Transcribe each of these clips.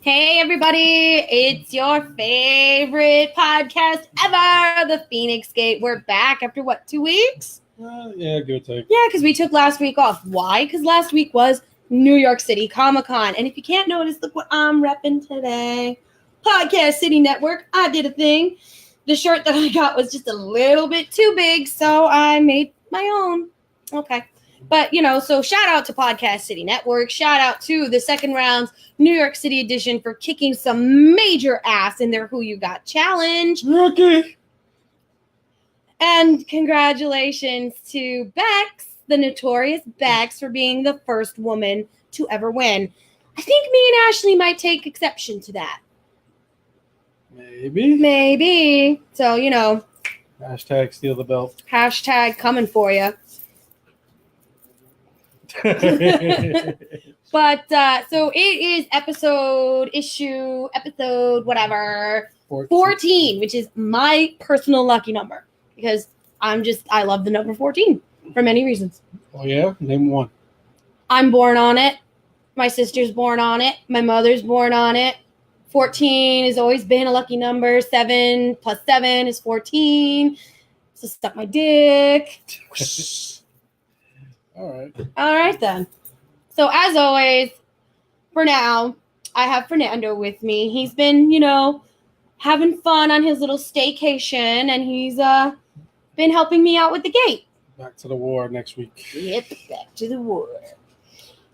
Hey everybody, it's your favorite podcast ever, the Feinics Gate. We're back after 2 weeks? Yeah, good take. Yeah, because we took last week off. Why? Because last week was New York City Comic-Con. And if you can't notice, look what I'm repping today. Podcast City Network. I did a thing. The shirt that I got was just a little bit too big, so I made my own. Okay. But, so shout out to Podcast City Network. Shout out to the second round's New York City edition for kicking some major ass in their Who You Got challenge. Rookie. And congratulations to Bex, the notorious Bex, for being the first woman to ever win. I think me and Ashley might take exception to that. Maybe. So, Hashtag steal the belt. Hashtag coming for you. But so it is episode whatever 14, which is my personal lucky number because I love the number 14 for many reasons. Oh yeah, name one. I'm born on it. My sister's born on it. My mother's born on it. 14 has always been a lucky number. 7 plus 7 is 14. So stuck my dick. All right then. So as always, for now, I have Fernando with me. He's been, having fun on his little staycation, and he's been helping me out with the gate. Back to the war next week. Yep, back to the war.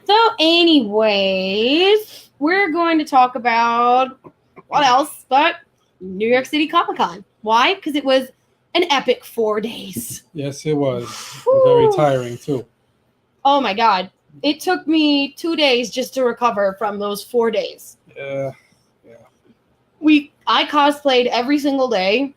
So anyways, we're going to talk about what else but New York City Comic-Con. Why? Because it was an epic 4 days. Yes, it was. Very tiring, too. Oh, my God. It took me 2 days just to recover from those 4 days. Yeah. I cosplayed every single day.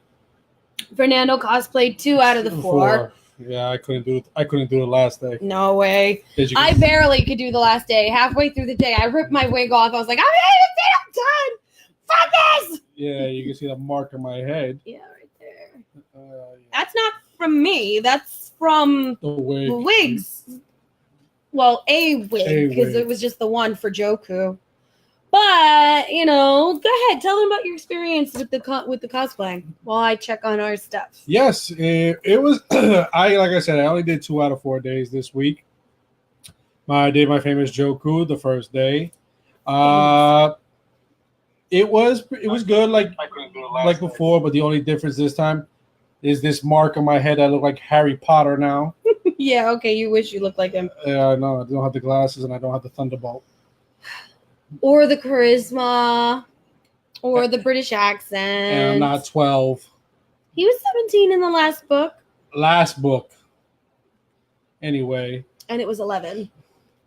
Fernando cosplayed 2 out of the 4. Yeah, I couldn't do the last day. No way. I barely could do the last day. Halfway through the day, I ripped my wig off. I was like, I'm done. Fuck this. Yeah, you can see the mark on my head. Yeah, right there. Yeah. That's not from me. That's from the wigs. Well, a wig, because it was just the one for Joku. But, go ahead. Tell them about your experience with the cosplay while I check on our stuff. Yes, it was, like I said, I only did 2 out of 4 days this week. I did my famous Joku the first day. It was good like before, but the only difference this time is this mark on my head. I look like Harry Potter now. Yeah, okay, you wish you looked like him. Yeah, no, I don't have the glasses and I don't have the thunderbolt. Or the charisma. Or the British accent. And I'm not 12. He was 17 in the last book. Anyway. And it was 11.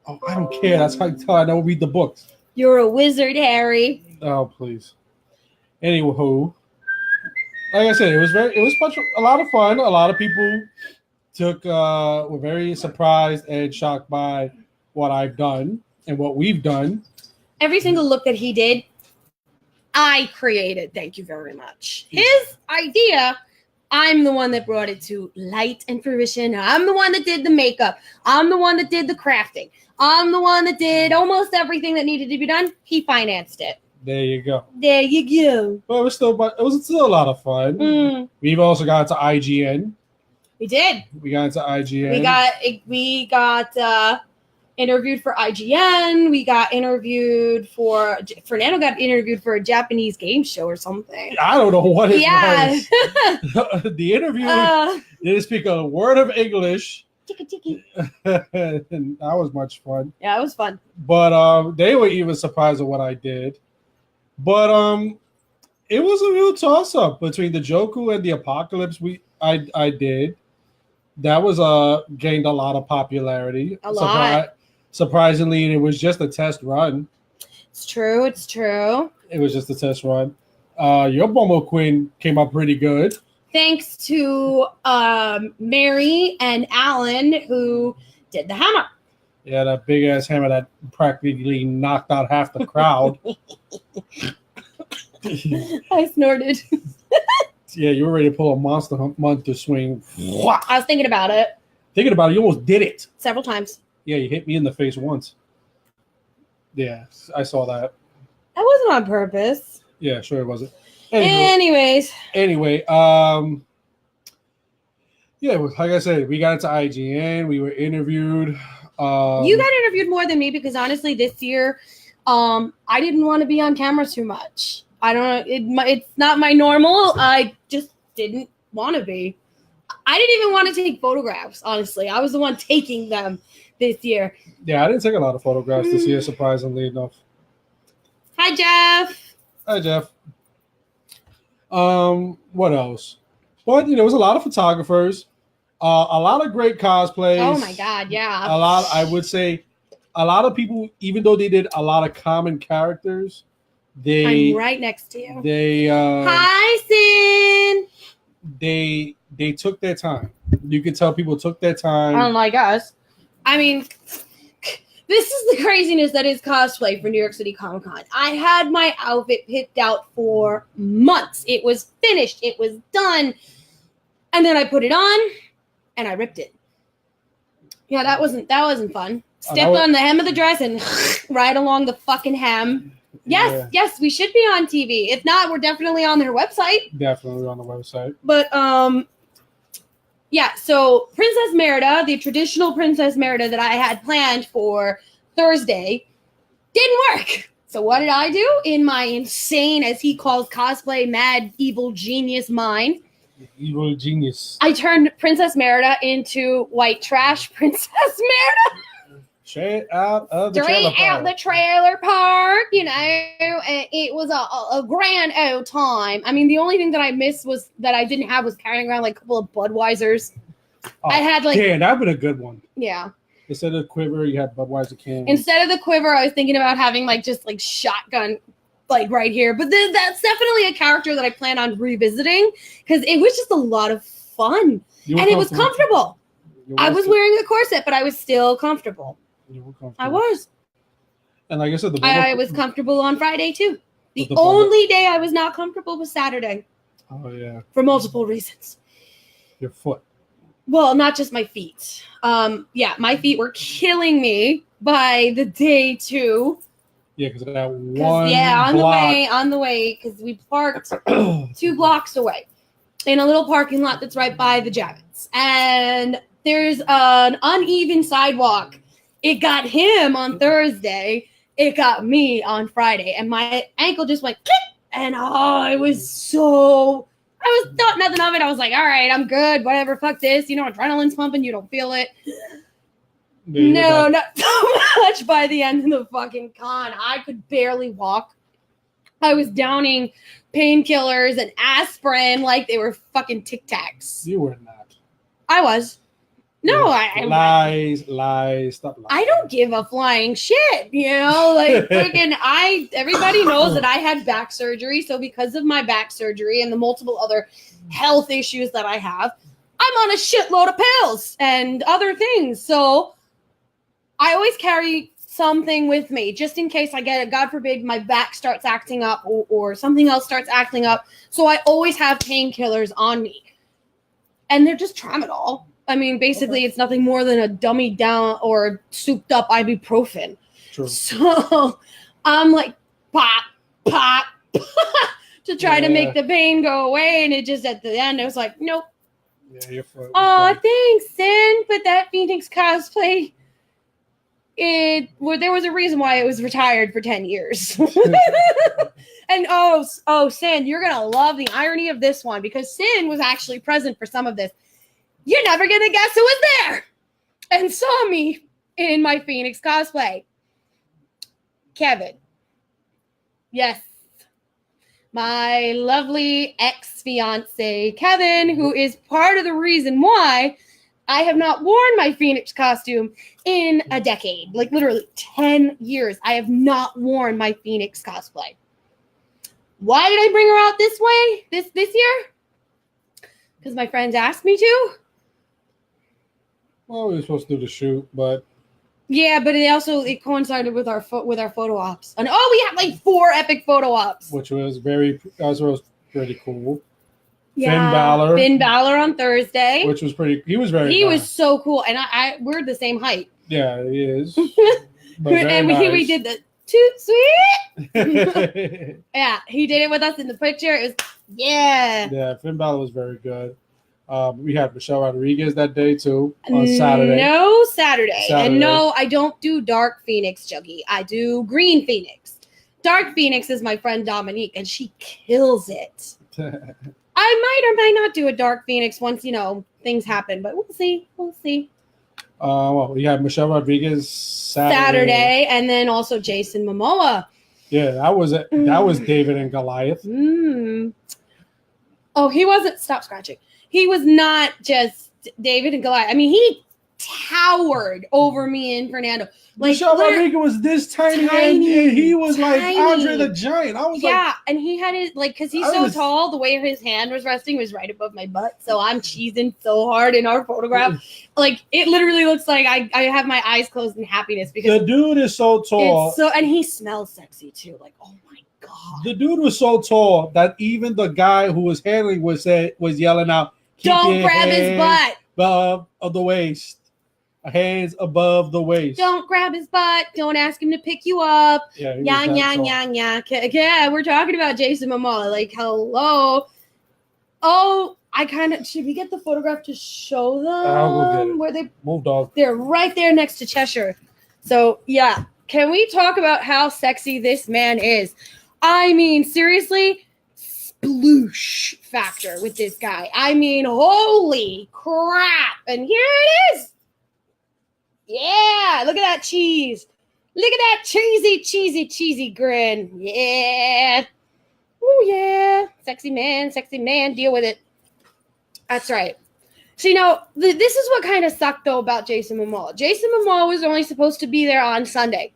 Oh, I don't care. That's how I tell I don't read the books. You're a wizard, Harry. Oh, please. Anywho. Like I said, it was a lot of fun. A lot of people were very surprised and shocked by what I've done and what we've done. Every single look that he did, I created. Thank you very much. His idea, I'm the one that brought it to light and fruition. I'm the one that did the makeup. I'm the one that did the crafting. I'm the one that did almost everything that needed to be done. He financed it. There you go. There you go. But it was still a lot of fun. We've also got to IGN. We did. We got into IGN. We got interviewed for IGN. We got interviewed for Fernando got interviewed for a Japanese game show or something. I don't know what it was. The interview didn't speak a word of English. And that was much fun. Yeah, it was fun. But they were even surprised at what I did. But it was a real toss-up between the Joku and the Apocalypse I did. That was gained a lot of popularity. A lot. Surprisingly, it was just a test run. It's true. It was just a test run. Your Momo Queen came up pretty good. Thanks to Mary and Alan who did the hammer. Yeah, that big ass hammer that practically knocked out half the crowd. I snorted. Yeah, you were ready to pull a Monster swing. I was thinking about it. You almost did it. Several times. Yeah, you hit me in the face once. Yeah, I saw that. That wasn't on purpose. Yeah, sure it wasn't. Anyway, yeah, like I said, we got into IGN. We were interviewed. You got interviewed more than me because honestly, this year, I didn't want to be on camera too much. I don't know. It's not my normal. I just didn't want to be. I didn't even want to take photographs, honestly. I was the one taking them this year. Yeah, I didn't take a lot of photographs this year, surprisingly enough. Hi, Jeff. Hi, Jeff. What else? But, it was a lot of photographers, a lot of great cosplays. Oh, my God, yeah. I would say, a lot of people, even though they did a lot of common characters, I'm right next to you. Hi, Sin. They took their time. You can tell people took their time. Unlike us. I mean, this is the craziness that is cosplay for New York City Comic Con. I had my outfit picked out for months. It was finished. It was done. And then I put it on and I ripped it. Yeah, that wasn't fun. Stepped on the hem of the dress and right along the fucking hem. Yes, we should be on TV. If not, we're definitely on their website. Definitely on the website. But yeah, so Princess Merida, the traditional Princess Merida that I had planned for Thursday, didn't work. So what did I do in my insane, as he calls cosplay, mad, evil genius mind? Evil genius. I turned Princess Merida into white trash Princess Merida. Straight out of the trailer park. Straight out the trailer park, and it was a grand old time. I mean, the only thing that I missed was that I didn't have was carrying around like a couple of Budweisers. Oh, I had that'd been a good one. Yeah. Instead of the quiver, you had Budweiser cans. Instead of the quiver, I was thinking about having just shotgun right here. But that's definitely a character that I plan on revisiting because it was just a lot of fun. And it was comfortable. I was wearing a corset, but I was still comfortable. You were comfortable. I was. And like I said, I was comfortable on Friday too. The only day I was not comfortable was Saturday. Oh, yeah. For multiple reasons. Your foot. Well, not just my feet. Yeah, my feet were killing me by the day two. Yeah, because of that one on the way, because we parked 2 blocks away in a little parking lot that's right by the Jades. And there's an uneven sidewalk. It got him on Thursday. It got me on Friday. And my ankle just went click. And I thought nothing of it. I was like, all right, I'm good. Whatever. Fuck this. Adrenaline's pumping. You don't feel it. No, not so much by the end of the fucking con. I could barely walk. I was downing painkillers and aspirin like they were fucking Tic Tacs. You were not. I was. No, lies, stop lying. I don't give a flying shit, freaking everybody knows that I had back surgery, so because of my back surgery and the multiple other health issues that I have, I'm on a shitload of pills and other things, so I always carry something with me, just in case I get God forbid, my back starts acting up or something else starts acting up, so I always have painkillers on me, and they're just tramadol. I mean, basically, It's nothing more than a dummy down or souped up ibuprofen. True. So I'm like, pop, pop, to try to make the pain go away. And it just at the end, I was like, nope. Yeah, you're fine. Oh, thanks, Sin. But that Feinics cosplay, there was a reason why it was retired for 10 years. And Sin, you're going to love the irony of this one because Sin was actually present for some of this. You're never going to guess who was there and saw me in my Feinics cosplay. Kevin. Yes. My lovely ex-fiance, Kevin, who is part of the reason why I have not worn my Feinics costume in a decade. Like literally 10 years. I have not worn my Feinics cosplay. Why did I bring her out this way this year? Because my friends asked me to. Well, we were supposed to do the shoot, but yeah, but it coincided with our photo ops. And we had 4 epic photo ops, which was pretty cool. Yeah, Finn Balor on Thursday, which was pretty. He was so cool, and we're the same height. Yeah, he is. And we did too sweet. Yeah, he did it with us in the picture. It was, yeah. Yeah, Finn Balor was very good. We had Michelle Rodriguez that day too on Saturday. No Saturday. And no, I don't do Dark Feinics, Juggy. I do Green Feinics. Dark Feinics is my friend Dominique, and she kills it. I might or might not do a Dark Feinics once, things happen, but we'll see. We'll see. Well, we had Michelle Rodriguez Saturday, and then also Jason Momoa. Yeah, that was David and Goliath. Oh, he wasn't. Stop scratching. He was not just David and Goliath. I mean, he towered over me and Fernando. Like, Michelle Rodriguez was this tiny and he was like Andre the Giant. I was and he had his because he's tall. The way his hand was resting was right above my butt. So I'm cheesing so hard in our photograph. Like, it literally looks like I have my eyes closed in happiness because the dude is so tall. And he smells sexy too. Like, oh my god, the dude was so tall that even the guy who was handling was yelling out, "Don't grab his butt above the waist." Hands above the waist. Don't grab his butt. Don't ask him to pick you up. Yeah. We're talking about Jason Momoa. Like, hello. Oh, should we get the photograph to show them where they moved off? They're right there next to Cheshire. So yeah, can we talk about how sexy this man is? I mean, seriously, sploosh factor with this guy. I mean, holy crap! And here it is. Yeah, look at that cheese. Look at that cheesy grin. Yeah. Oh, yeah. Sexy man, deal with it. That's right. So, this is what kind of sucked, though, about Jason Momoa. Jason Momoa was only supposed to be there on Sunday,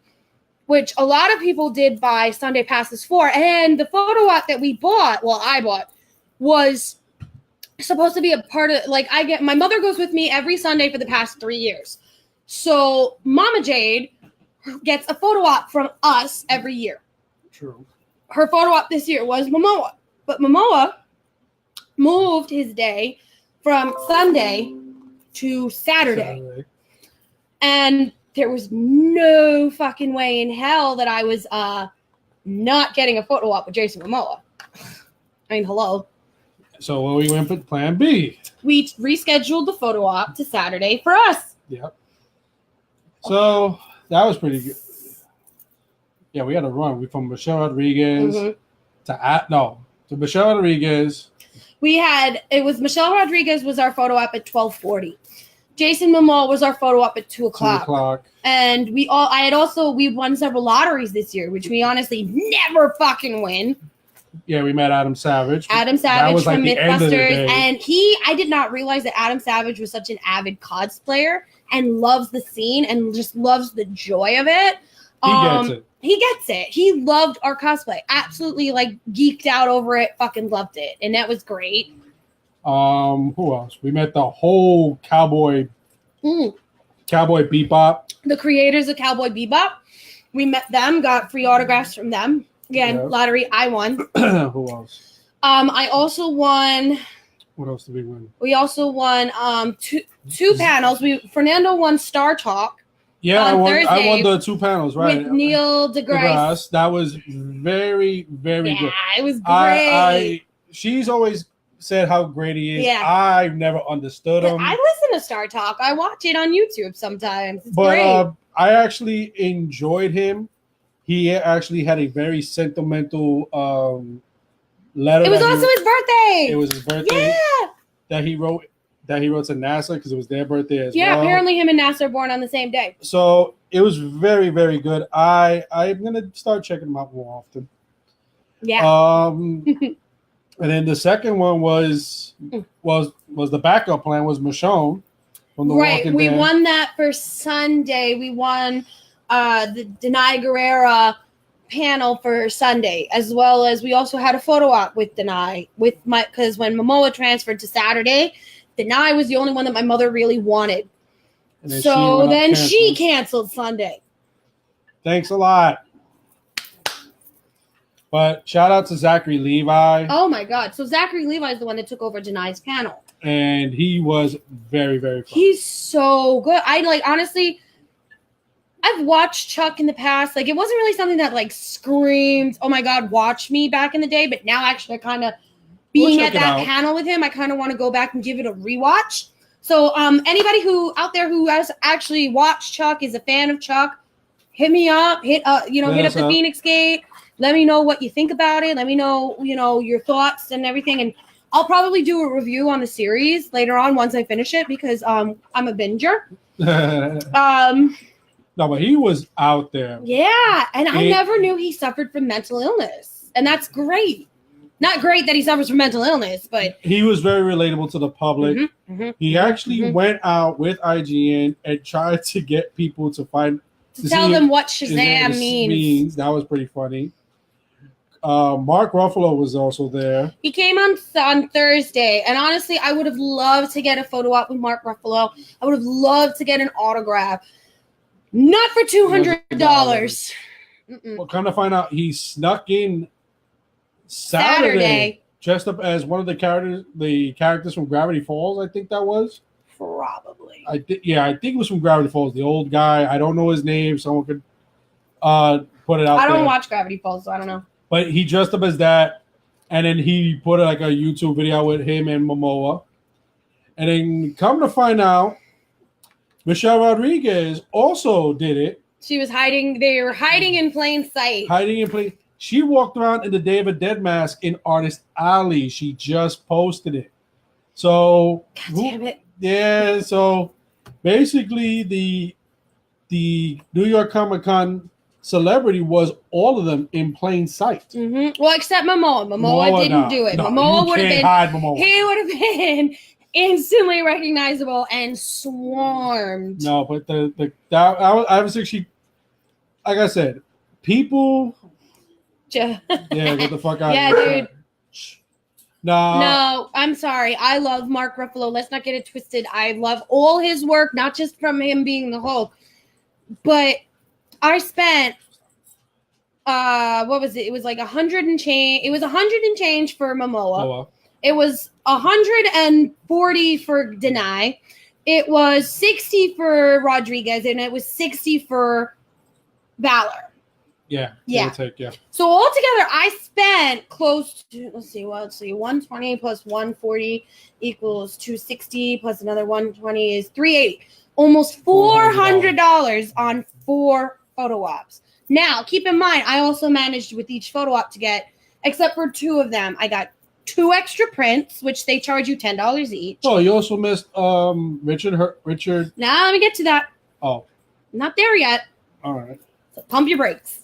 which a lot of people did buy Sunday passes for. And the photo op that I bought, was supposed to be a part of, my mother goes with me every Sunday for the past 3 years. So Mama Jade gets a photo op from us every year. True. Her photo op this year was Momoa. But Momoa moved his day from Sunday to Saturday. And there was no fucking way in hell that I was not getting a photo op with Jason Momoa. I mean, hello. So we went with plan B. We rescheduled the photo op to Saturday for us. Yep. So that was pretty good. Yeah, we had a run. We from Michelle Rodriguez to Michelle Rodriguez. It was Michelle Rodriguez was our photo op at 12:40. Jason Momoa was our photo op at 2 o'clock. 2 o'clock. And we won several lotteries this year, which we honestly never fucking win. Yeah, we met Adam Savage. Adam Savage from Mythbusters. And I did not realize that Adam Savage was such an avid cosplayer and loves the scene and just loves the joy of it. He gets it. He loved our cosplay. Absolutely, geeked out over it. Fucking loved it. And that was great. Who else? We met the whole Cowboy Bebop. The creators of Cowboy Bebop. We met them, got free autographs from them. Again, lottery, I won. Who else? I also won. What else did we win? We also won two panels. Fernando won Star Talk. Yeah, I won the 2 panels, right? With Neil deGrasse. That was very, very good. Yeah, it was great. She's always said how great he is. Yeah. I've never understood him. I listen to Star Talk. I watch it on YouTube sometimes. It's great. I actually enjoyed him. He actually had a very sentimental letter. It was also his birthday. It was his birthday. Yeah. That he wrote to NASA because it was their birthday as well. Yeah, apparently him and NASA are born on the same day. So it was very, very good. I'm gonna start checking them out more often. Yeah. And then the second one was the backup plan was Michonne from the Walking We Dead. won that for Sunday. We won the Denai Guerrera panel for Sunday, as well as we also had a photo op with Denai because when Momoa transferred to Saturday, Denai was the only one that my mother really wanted. So then she canceled Sunday. Thanks a lot. But shout out to Zachary Levi. Oh my God. So Zachary Levi is the one that took over Denai's panel. And he was very, very fun. He's so good. Honestly, I've watched Chuck in the past. Like, it wasn't really something that like screamed, "Oh my God, watch me" back in the day. But now, actually, I kind of being at that panel with him, I kind of want to go back and give it a rewatch. So, anybody who out there who has actually watched Chuck, is a fan of Chuck, hit me up. Hit up the Feinics Gate. Let me know what you think about it. Let me know, your thoughts and everything. And I'll probably do a review on the series later on once I finish it because I'm a binger. No, but he was out there. Yeah, and I never knew he suffered from mental illness, and that's great. Not great that he suffers from mental illness, but he was very relatable to the public. He actually went out with IGN and tried to get people to tell them what Shazam means. That was pretty funny. Mark Ruffalo was also there. He came on Thursday, and honestly, I would have loved to get a photo op with Mark Ruffalo. I would have loved to get an autograph. Not for $200. Well, come to find out, he snuck in Saturday dressed up as one of the characters from Gravity Falls. I think that was probably. I think it was from Gravity Falls. The old guy. I don't know his name. Someone could put it out. I don't watch Gravity Falls, so I don't know. But he dressed up as that, and then he put like a YouTube video with him and Momoa, and then come to find out, Michelle Rodriguez also did it. She was hiding. They were hiding in plain sight. She walked around in the Day of the Dead mask in Artist Alley. She just posted it. So, God damn it. Yeah. So, basically, the New York Comic Con celebrity was all of them in plain sight. Well, except Momoa. Momoa didn't do it. Momoa would have been. He would have been instantly recognizable and swarmed. No, but I was actually, like I said, people. Yeah, get the fuck out of here. Yeah, dude. No, I'm sorry. I love Mark Ruffalo. Let's not get it twisted. I love all his work, not just from him being the Hulk. But I spent, what was it? It was like 100 and change. It was 100 and change for Momoa. It was 140 for Denai. It was 60 for Rodriguez, and it was 60 for Valor. Yeah. So altogether, I spent close to, let's see, 120 plus 140 equals 260 plus another 120 is 380. Almost $400 on 4 photo ops. Now, keep in mind, I also managed with each photo op to get, except for 2 of them, I got 2 extra prints, which they charge you $10 each. Oh, you also missed Richard. Now, let me get to that. Oh. Not there yet. All right. So pump your brakes.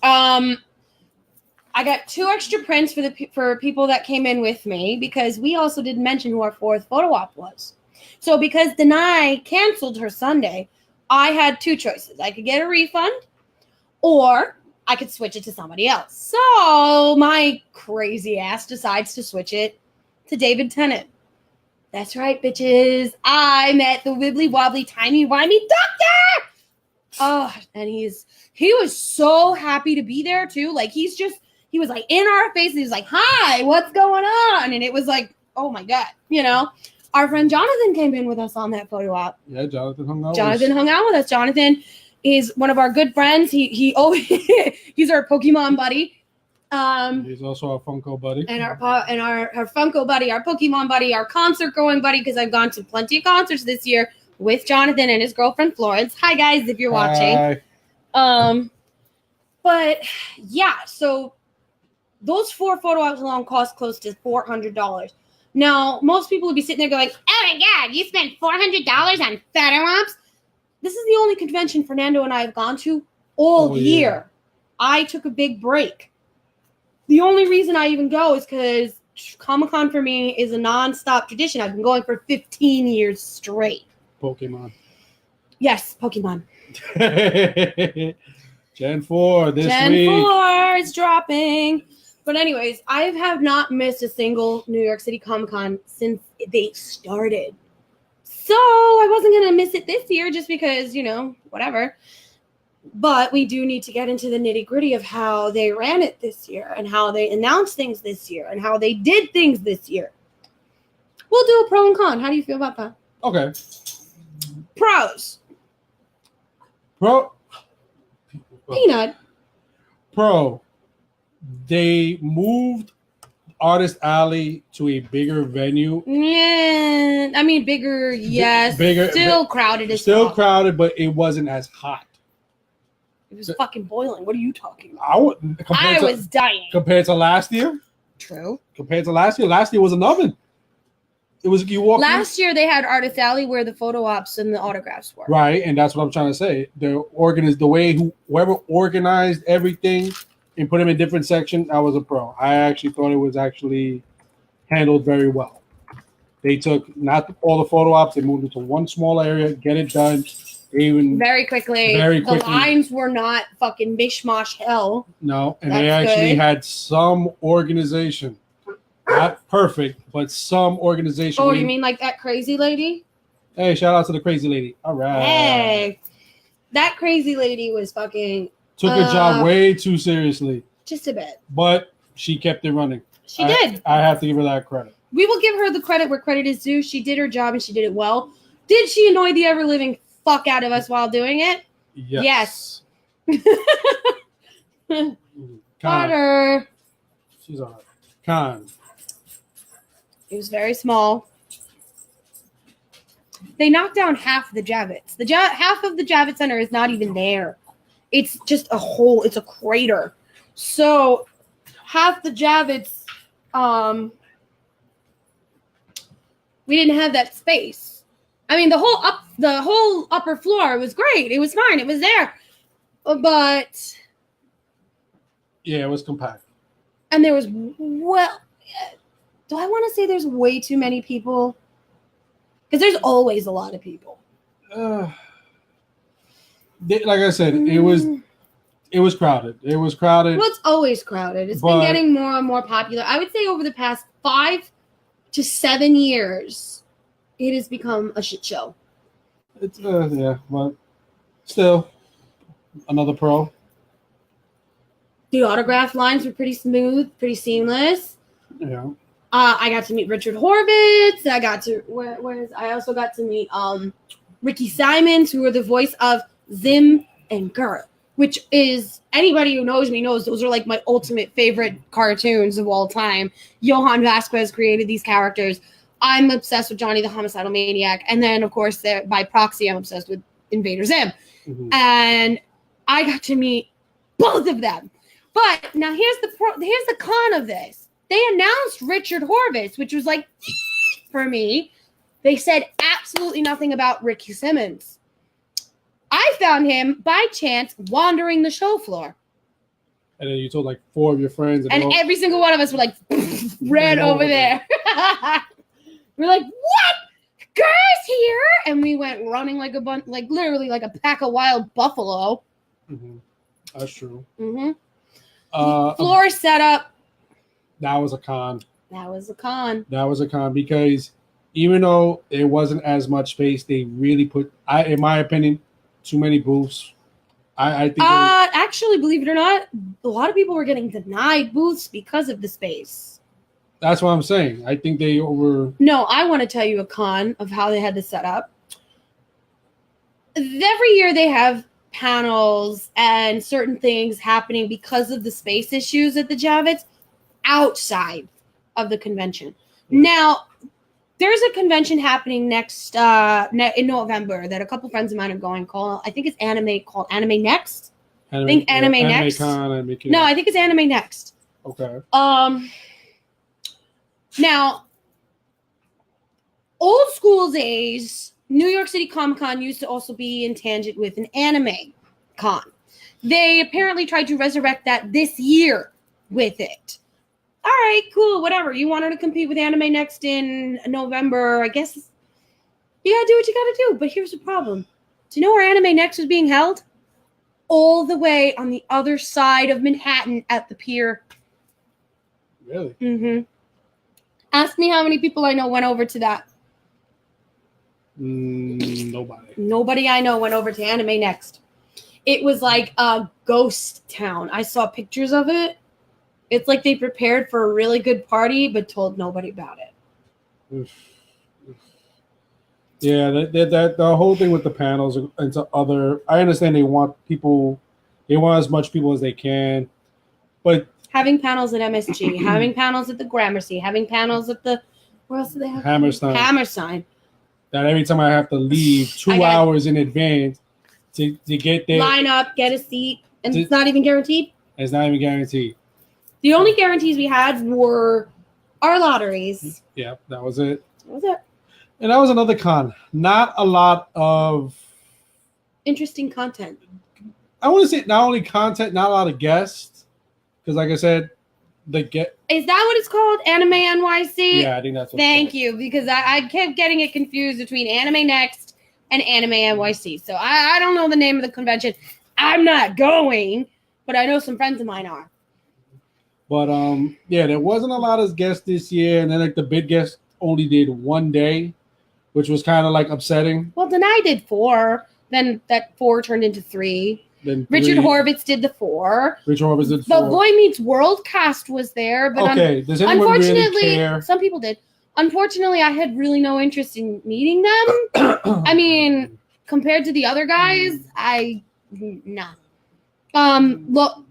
I got 2 extra prints for people that came in with me because we also didn't mention who our 4th photo op was. So because Denai canceled her Sunday, I had 2 choices. I could get a refund or I could switch it to somebody else. So my crazy ass decides to switch it to David Tennant. That's right, bitches. I met the wibbly wobbly timey-wimey doctor. Oh, and he was so happy to be there too. Like he was like in our faces. He was like, "Hi, what's going on?" And it was like, "Oh my God," Our friend Jonathan came in with us on that photo op. Yeah, Jonathan hung out with us. Jonathan is one of our good friends. He's our Pokemon buddy. He's also our Funko buddy. And our Funko buddy, our Pokemon buddy, our concert going buddy, because I've gone to plenty of concerts this year with Jonathan and his girlfriend Florence. Hi guys, if you're watching. But yeah, so those 4 photo ops alone cost close to $400. Now, most people would be sitting there going, "Oh my God, you spent $400 on photo ops?" This is the only convention Fernando and I have gone to all year. I took a big break. The only reason I even go is because Comic-Con for me is a non-stop tradition. I've been going for 15 years straight. Pokemon. Yes, Pokemon. Gen 4 this week. Gen 4 is dropping. But anyways, I have not missed a single New York City Comic-Con since they started. So I wasn't going to miss it this year just because, whatever. But we do need to get into the nitty-gritty of how they ran it this year and how they announced things this year and how they did things this year. We'll do a pro and con. How do you feel about that? Okay. Pros. Bro, Peanut. bro, they moved Artist Alley to a bigger venue. Yeah, I mean bigger, yes. Bigger, still crowded as still fuck. crowded, but it wasn't as hot. It was fucking boiling. What are you talking about? I was dying. Compared to last year. True. Compared to last year was an oven. It was you walk. Last year they had Artist Alley where the photo ops and the autographs were. Right, and that's what I'm trying to say. Whoever organized everything and put them in different sections, I was a pro. I actually thought it was actually handled very well. They took not all the photo ops, they moved it to one small area, get it done. Very quickly. The lines were not fucking mishmash hell. No, and they actually had some organization. Not perfect, but some organization. Oh, you mean like that crazy lady? Hey, shout out to the crazy lady. All right. Hey, that crazy lady was fucking... Took her job way too seriously. Just a bit. But she kept it running. She did. I have to give her that credit. We will give her the credit where credit is due. She did her job and she did it well. Did she annoy the ever-living fuck out of us while doing it? Yes. Butter. She's all right. Con. It was very small. They knocked down half the Javits. Half of the Javits Center is not even there. It's just a hole. It's a crater. So half the Javits, we didn't have that space. I mean, the whole upper floor was great. It was fine. It was there, but yeah, it was compact. And there was do I want to say there's way too many people? Because there's always a lot of people. Like I said, it was crowded. It was crowded. Well, it's always crowded. It's been getting more and more popular. I would say over the past 5 to 7 years, it has become a shit show. It's yeah, but still another pro. The autograph lines were pretty smooth, pretty seamless. Yeah. I got to meet Richard Horvitz. I also got to meet Ricky Simons, who are the voice of Zim and Gert, which is, anybody who knows me knows those are like my ultimate favorite cartoons of all time. Johan Vasquez created these characters. I'm obsessed with Johnny the Homicidal Maniac. And then, of course, by proxy, I'm obsessed with Invader Zim. Mm-hmm. And I got to meet both of them. But now here's the con of this. They announced Richard Horvitz, which was like, for me. They said absolutely nothing about Ricky Simmons. I found him by chance wandering the show floor. And then you told like 4 of your friends. And every single one of us were like, ran over there. We're like, what? Guy's here! And we went running like literally like a pack of wild buffalo. Mm-hmm. That's true. Mm-hmm. Floor setup. That was a con. That was a con because even though it wasn't as much space, they really put, in my opinion, too many booths. I think. Actually, believe it or not, a lot of people were getting denied booths because of the space. That's what I'm saying. I think they over. No, I want to tell you a con of how they had to set up. Every year they have panels and certain things happening because of the space issues at the Javits outside of the convention. Yeah. Now, there's a convention happening next in November that a couple friends of mine are going. I think it's called Anime Next. I think Anime Next. No, I think it's Anime Next. Okay. Now, old school days, New York City Comic Con used to also be in tangent with an anime con. They apparently tried to resurrect that this year with it. All right, cool, whatever. You wanted to compete with Anime Next in November, I guess you gotta do what you gotta do. But here's the problem. Do you know where Anime Next was being held? All the way on the other side of Manhattan at the pier. Really? Mm-hmm. Ask me how many people I know went over to that. Nobody. Nobody I know went over to Anime Next. It was like a ghost town. I saw pictures of it. It's like they prepared for a really good party, but told nobody about it. Yeah, that the whole thing with the panels and to other. I understand they want as much people as they can, but having panels at MSG, having panels at the Gramercy, having panels at the where else do they have? Hammerstein. That every time I have to leave 2 hours in advance to get there, line up, get a seat, and it's not even guaranteed. It's not even guaranteed. The only guarantees we had were our lotteries. Yeah, that was it. That was it. And that was another con. Not a lot of interesting content. I want to say not only content, not a lot of guests. Because like I said, is that what it's called? Anime NYC? Yeah, I think that's what Thank you, because I kept getting it confused between Anime Next and Anime NYC. So I don't know the name of the convention. I'm not going, but I know some friends of mine are. But yeah, there wasn't a lot of guests this year, and then like the big guests only did one day, which was kind of like upsetting. Well, then I did 4. Then that 4 turned into 3. Then Richard Horvitz did the 4. Richard Horvitz did 4. The Boy Meets World cast was there, but does anyone unfortunately, really care? Some people did. Unfortunately, I had really no interest in meeting them. I mean, compared to the other guys, no. Look,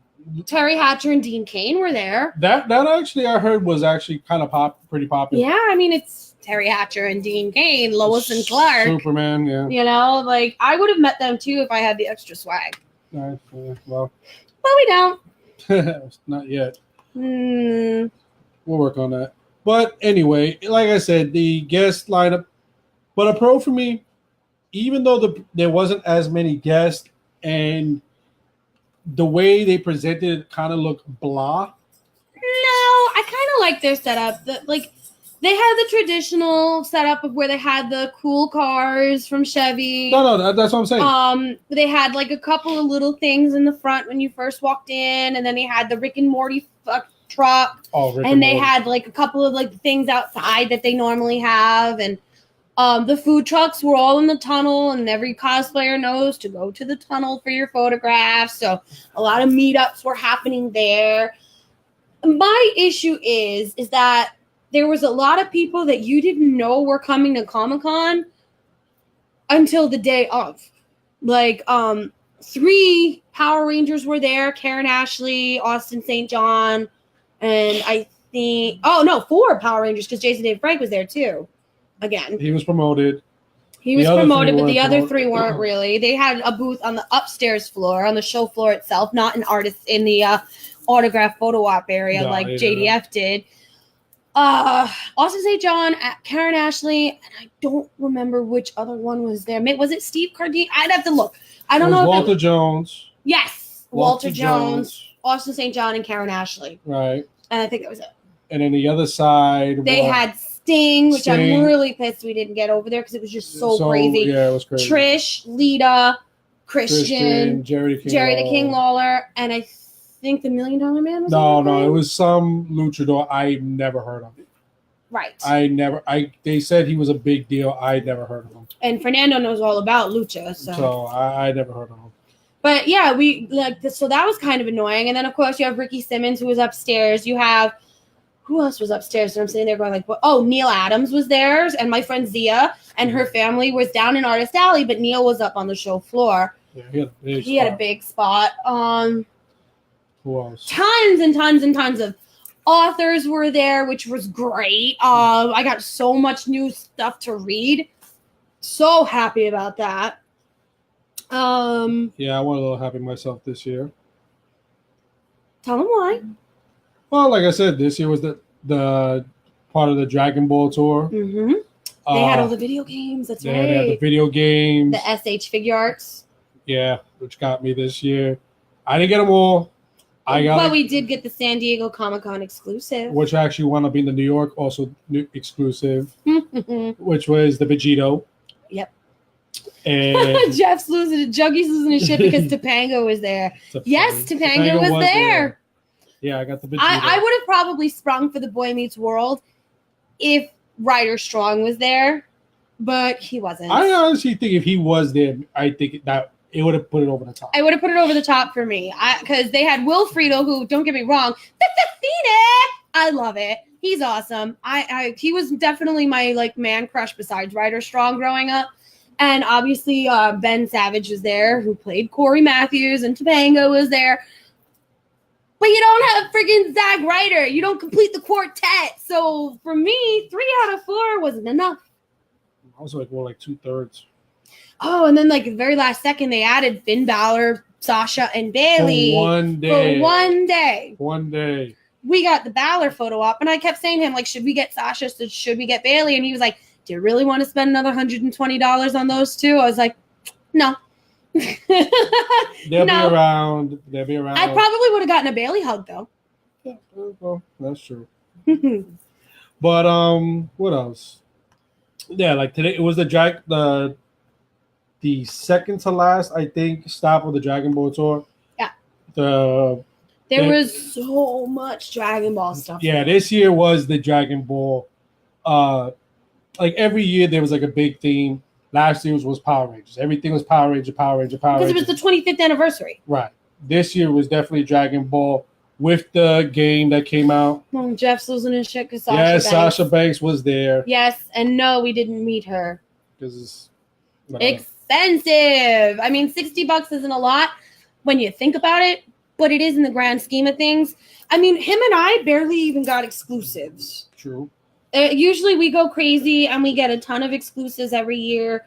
Terry Hatcher and Dean Cain were there. That actually I heard was actually kind of pretty popular. Yeah, I mean it's Terry Hatcher and Dean Cain, Lois and Clark. Superman, yeah. You know, like I would have met them too if I had the extra swag. Well, we don't. Not yet. We'll work on that. But anyway, like I said, the guest lineup. But a pro for me, even though there wasn't as many guests and the way they presented it kind of looked blah. No, I kind of like their setup. They had the traditional setup of where they had the cool cars from Chevy. No, that's what I'm saying. They had like a couple of little things in the front when you first walked in, and then they had the Rick and Morty truck. And they had like a couple of like things outside that they normally have, and the food trucks were all in the tunnel, and every cosplayer knows to go to the tunnel for your photographs. So a lot of meetups were happening there. My issue is that there was a lot of people that you didn't know were coming to Comic-Con until the day of. Like, 3 Power Rangers were there: Karen Ashley, Austin St. John, and I think 4 Power Rangers because Jason Dave Frank was there too. Again, he was promoted. But the other 3 weren't really. They had a booth on the upstairs floor, on the show floor itself, not an artist in the autograph photo op area like JDF did. Austin St. John, Karen Ashley, and I don't remember which other one was there. Was it Steve Cardine? I'd have to look. I don't know. Walter Jones. Yes, Walter Jones, Austin St. John, and Karen Ashley. Right. And I think that was it. And then the other side, they had Sting, which I'm really pissed we didn't get over there because it was just so crazy. Yeah, it was crazy. Trish, Lita, Christian, Jerry the King Lawler, and I think the $1 Million Man was No, it was some luchador I never heard of. Right. They said he was a big deal. I never heard of him. And Fernando knows all about lucha, so I never heard of him. But yeah, so that was kind of annoying. And then of course you have Ricky Simmons who was upstairs. You have who else was upstairs? And I'm sitting there going like, Neil Adams was there, and my friend Zia and her family was down in Artist Alley, but Neil was up on the show floor. Yeah, he had a big spot. Who else? Tons and tons and tons of authors were there, which was great. I got so much new stuff to read. So happy about that. Yeah, I was a little happy myself this year. Tell them why. Well, like I said, this year was the part of the Dragon Ball tour. Mm-hmm. They had all the video games. That's right. They had the video games. The SH figure arts. Yeah, which got me this year. I didn't get them all. But we did get the San Diego Comic-Con exclusive. Which actually wound up being the New York also exclusive, which was the Vegito. Yep. And Jeff's Juggy's losing his shit because Topanga was there. Yes, Topanga was there. Yeah, I got the Vegito. I would have probably sprung for the Boy Meets World if Ryder Strong was there, but he wasn't. I honestly think if he was there, I think that it would have put it over the top. I would have put it over the top for me because they had Will Friedle, who, don't get me wrong, I love it. He's awesome. He was definitely my like man crush besides Ryder Strong growing up. And obviously Ben Savage was there, who played Corey Matthews, and Topanga was there. But you don't have friggin' Zack Ryder. You don't complete the quartet. So for me, 3 out of 4 wasn't enough. I was like, well, like 2/3. Oh, and then like the very last second, they added Finn Balor, Sasha, and Bailey. For one day. For one day. One day. We got the Balor photo op, and I kept saying to him, like, should we get Sasha? Should we get Bailey? And he was like, do you really want to spend another $120 on those two? I was like, no. They'll be around. They'll be around. I probably would have gotten a Bailey hug, though. Yeah, well, that's true. But what else? Yeah, like today it was the second to last, I think, stop of the Dragon Ball tour. Yeah. There was so much Dragon Ball stuff. Yeah, this year was the Dragon Ball. Like every year there was like a big theme. Last year was Power Rangers. Everything was Power Ranger. Because it was the 25th anniversary. Right. This year was definitely Dragon Ball with the game that came out. Oh, Jeff's losing his shit because Sasha Banks was there. Yes, and no, we didn't meet her. Because it's expensive. I mean, $60 isn't a lot when you think about it, but it is in the grand scheme of things. I mean, him and I barely even got exclusives. True. Usually we go crazy and we get a ton of exclusives every year.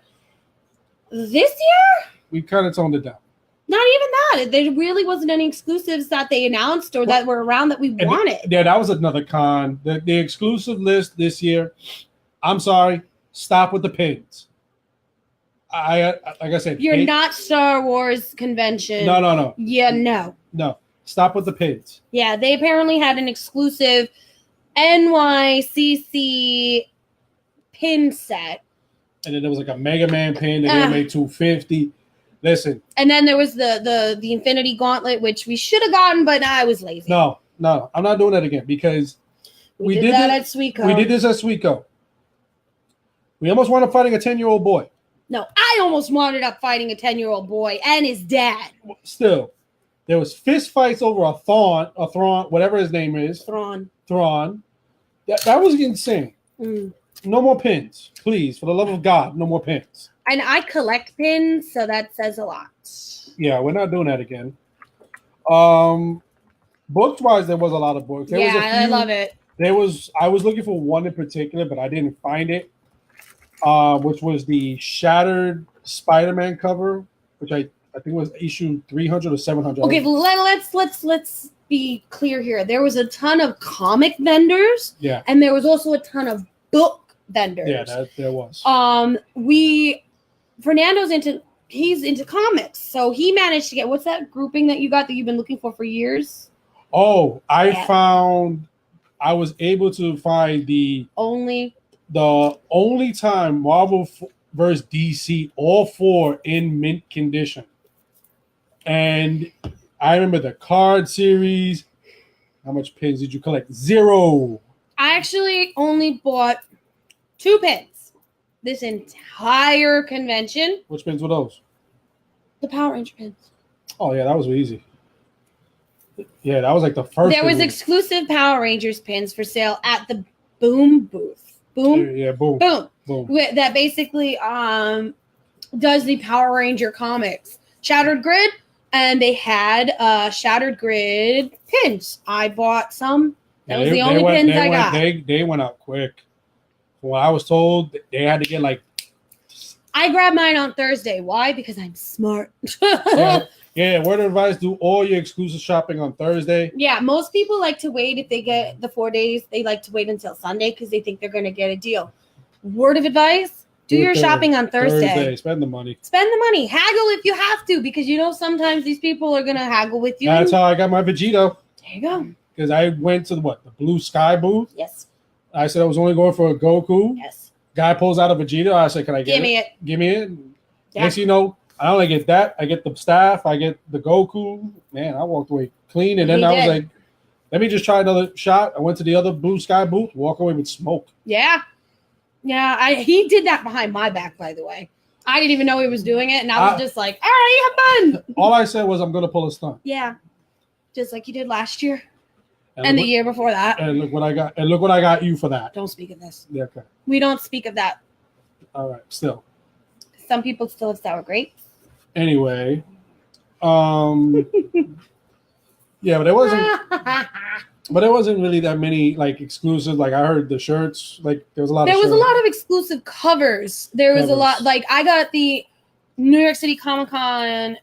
This year? We kind of toned it down. Not even that. There really wasn't any exclusives that they announced or that were around that we wanted. Yeah, that was another con. The exclusive list this year, I'm sorry, stop with the pins. I like I said, you're not Star Wars convention. No. Yeah, no. No, stop with the pins. Yeah, they apparently had an exclusive NYCC pin set. And then there was like a Mega Man pin. They're gonna make 250. Listen. And then there was the Infinity Gauntlet, which we should have gotten, but I was lazy. No, I'm not doing that again because we did that at Suico. We did this at Suico. We almost wound up fighting a 10-year-old boy. No, I almost wound up fighting a 10-year-old boy and his dad. Still, there was fist fights over a Thrawn, whatever his name is. Thrawn. That was insane. No more pins, please. For the love of God, no more pins. And I collect pins, so that says a lot. Yeah, we're not doing that again. Books-wise, there was a lot of books. I love it. I was looking for one in particular, but I didn't find it. Which was the Shattered Spider-Man cover, which I think was issue 300 or 700. Okay, let's be clear here. There was a ton of comic vendors. Yeah. And there was also a ton of book vendors. Yeah, there was. Fernando's into comics, so he managed to get, what's that grouping that you got that you've been looking for years? Oh, I was able to find the only time Marvel versus DC, all 4 in mint condition. And I remember the card series. How much pins did you collect? 0. I actually only bought 2 pins this entire convention. Which pins were those? The Power Ranger pins. Oh, yeah, that was easy. Yeah, that was like the first. There was exclusive Power Rangers pins for sale at the Boom booth. Boom? Yeah, Boom. That basically does the Power Ranger comics. Shattered Grid, and they had Shattered Grid pins. I bought some. That was the only pins I got. They went out quick. When I was told they had to get like. I grabbed mine on Thursday. Why? Because I'm smart. Yeah, word of advice, do all your exclusive shopping on Thursday. Yeah, most people like to wait if they get the 4 days. They like to wait until Sunday because they think they're going to get a deal. Word of advice, do your shopping on Thursday. Spend the money. Haggle if you have to, because you know sometimes these people are going to haggle with you. That's how I got my Vegito. There you go. Because I went to the Blue Sky booth. Yes. I said I was only going for a Goku. Yes. Guy pulls out a Vegeta. I said, can I get it? Give me it. Yeah. Next you know, I only get that. I get the staff. I get the Goku. Man, I walked away clean. And then I was like, let me just try another shot. I went to the other Blue Sky booth, walk away with smoke. Yeah. Yeah, he did that behind my back, by the way. I didn't even know he was doing it. And I was just like, all right, have fun. All I said was, I'm going to pull a stunt. Yeah. Just like you did last year. And the year before that. And look what I got. And look what I got you for that. Don't speak of this. Yeah, okay. We don't speak of that. All right. Still. Some people still have sour grapes. Anyway, yeah, but it wasn't. But there wasn't really that many like exclusives. Like I heard the shirts. Like there was a lot. There of was shirts. a lot of exclusive covers. There was a lot. Like I got the New York City Comic Con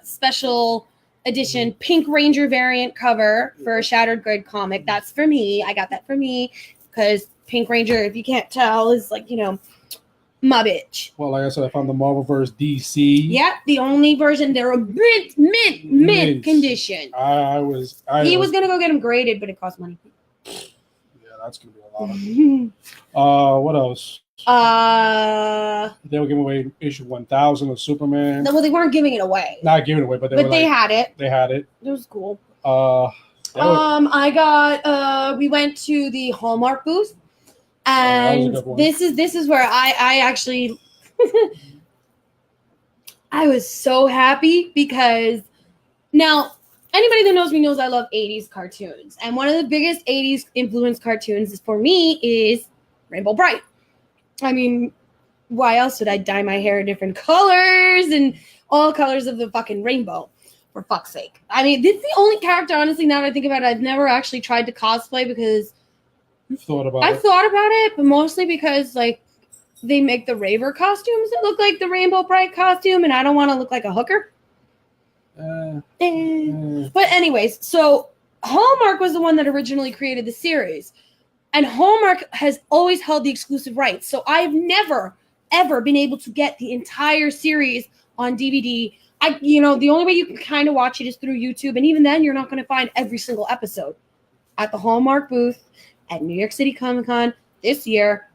special edition Pink Ranger variant cover for a Shattered Grid comic. That's for me. I got that for me because Pink Ranger, if you can't tell, is like my bitch. Well, like I said, I found the Marvelverse DC. Yep, the only version they're a mint condition. He was gonna go get them graded, but it cost money. Yeah, that's gonna be a lot of. What else? They were giving away issue 1000 of Superman. No, well, they weren't giving it away. Not giving it away, but they had it. They had it. It was cool. I got. We went to the Hallmark booth. And this is where I actually I was so happy because now anybody that knows me knows I love 80s cartoons. And one of the biggest 80s influenced cartoons for me is Rainbow Bright. I mean, why else would I dye my hair different colors and all colors of the fucking rainbow? For fuck's sake. I mean, this is the only character, honestly, now that I think about it, I've never actually tried to cosplay because I've thought about it, but mostly because like they make the raver costumes that look like the Rainbow Bright costume, and I don't want to look like a hooker. But anyways, so Hallmark was the one that originally created the series, and Hallmark has always held the exclusive rights. So I've never ever been able to get the entire series on DVD. The only way you can kind of watch it is through YouTube, and even then, you're not going to find every single episode. At the Hallmark booth at New York City Comic Con this year,